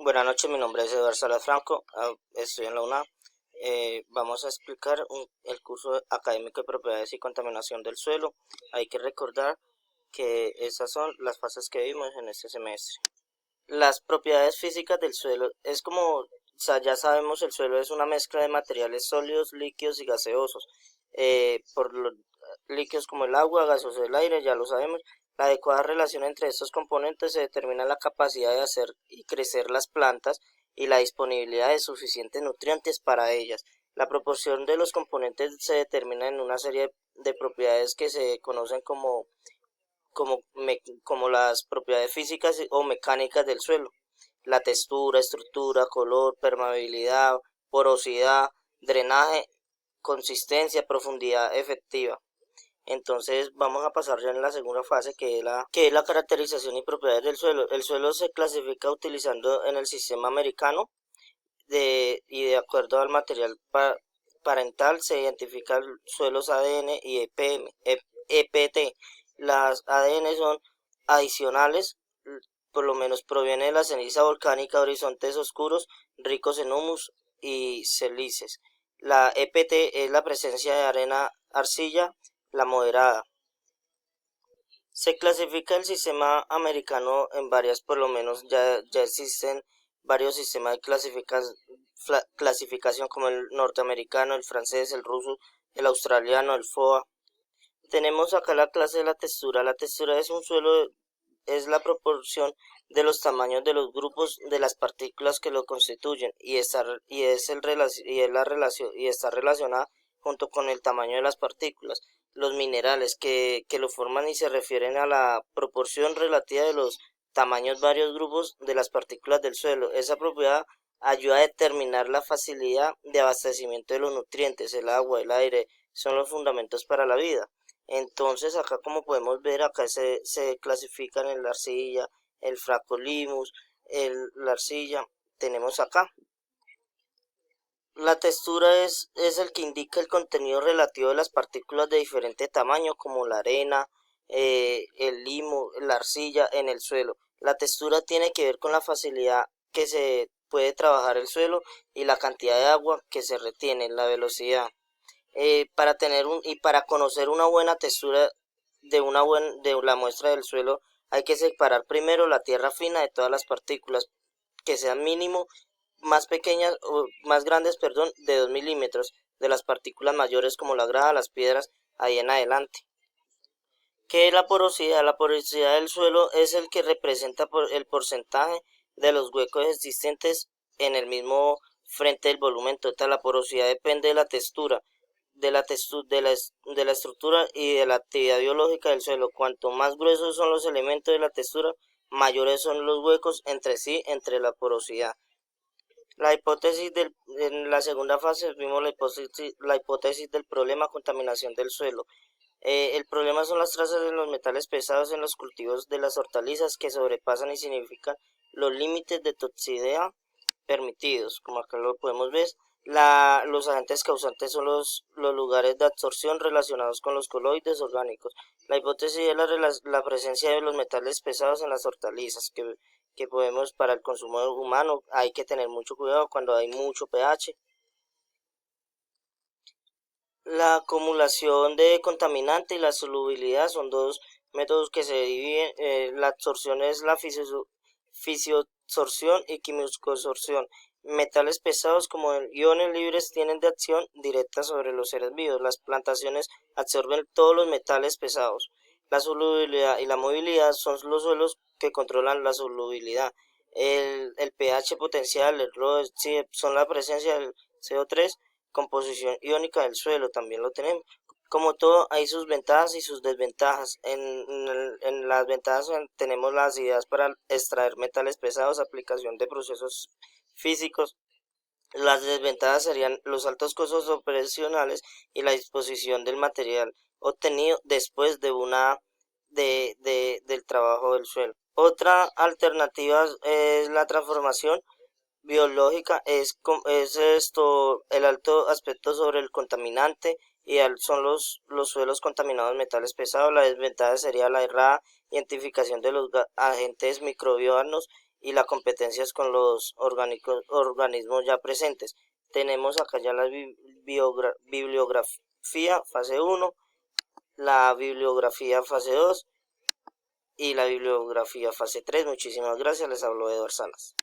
Buenas noches, mi nombre es Eduardo Salas Franco, estoy en la UNAM. Vamos a explicar el curso académico de propiedades y contaminación del suelo. Hay que recordar que esas son las fases que vimos en este semestre. Las propiedades físicas del suelo es como, o sea, ya sabemos, el suelo es una mezcla de materiales sólidos, líquidos y gaseosos. Por los líquidos como el agua, gaseoso el aire, ya lo sabemos. La adecuada relación entre estos componentes se determina la capacidad de hacer y crecer las plantas y la disponibilidad de suficientes nutrientes para ellas. La proporción de los componentes se determina en una serie de propiedades que se conocen como las propiedades físicas o mecánicas del suelo: la textura, estructura, color, permeabilidad, porosidad, drenaje, consistencia, profundidad efectiva. Entonces vamos a pasar ya en la segunda fase, que es la caracterización y propiedades del suelo. El suelo se clasifica utilizando en el sistema americano y de acuerdo al material parental se identifican suelos ADN y EPT. Las ADN son adicionales, por lo menos proviene de la ceniza volcánica, horizontes oscuros, ricos en humus y sílices. La EPT es la presencia de arena, arcilla, la moderada. Se clasifica el sistema americano en varias, por lo menos ya existen varios sistemas de clasificación, como el norteamericano, el francés, el ruso, el australiano, el FOA. Tenemos acá la clase de la textura. La textura es un suelo, es la proporción de los tamaños de los grupos de las partículas que lo constituyen, y está relacionada junto con el tamaño de las partículas. Los minerales que lo forman y se refieren a la proporción relativa de los tamaños varios grupos de las partículas del suelo. Esa propiedad ayuda a determinar la facilidad de abastecimiento de los nutrientes. El agua, el aire son los fundamentos para la vida. Entonces acá, como podemos ver, acá se clasifican en la arcilla, el fracolimus, la arcilla. Tenemos acá la textura, es el que indica el contenido relativo de las partículas de diferente tamaño, como la arena, el limo, la arcilla en el suelo. La textura tiene que ver con la facilidad que se puede trabajar el suelo y la cantidad de agua que se retiene, la velocidad. Para conocer una buena textura de la muestra del suelo, hay que separar primero la tierra fina de todas las partículas, que sean mínimo más pequeñas o más grandes, perdón, de 2 milímetros, de las partículas mayores como la grava, las piedras, ahí en adelante. ¿Qué es la porosidad? La porosidad del suelo es el que representa el porcentaje de los huecos existentes en el mismo frente del volumen total. La porosidad depende de la textura, de la estructura y de la actividad biológica del suelo. Cuanto más gruesos son los elementos de la textura, mayores son los huecos entre sí, entre la porosidad. En la segunda fase vimos la hipótesis del problema contaminación del suelo. El problema son las trazas de los metales pesados en los cultivos de las hortalizas, que sobrepasan y significan los límites de toxicidad permitidos. Como acá lo podemos ver, los agentes causantes son los lugares de absorción relacionados con los coloides orgánicos. La hipótesis es la presencia de los metales pesados en las hortalizas, que podemos, para el consumo humano hay que tener mucho cuidado cuando hay mucho pH. La acumulación de contaminante y la solubilidad son dos métodos que se dividen. La absorción es la fisioabsorción y quimicoabsorción. Metales pesados como iones libres tienen de acción directa sobre los seres vivos. Las plantaciones absorben todos los metales pesados. La solubilidad y la movilidad son los suelos que controlan la solubilidad. El pH potencial, el ROE, sí, son la presencia del CO3, composición iónica del suelo, también lo tenemos. Como todo, hay sus ventajas y sus desventajas. En las ventajas tenemos las ideas para extraer metales pesados, aplicación de procesos físicos. Las desventajas serían los altos costos operacionales y la disposición del material obtenido después del trabajo del suelo. Otra alternativa es la transformación biológica, es esto, el alto aspecto sobre el contaminante. Ideal son los suelos contaminados metales pesados. La desventaja sería la errada identificación de los agentes microbianos y las competencias con los organismos ya presentes. Tenemos acá ya la bibliografía fase 1, la bibliografía fase 2 y la bibliografía fase 3. Muchísimas gracias, les habló Eduardo Salas.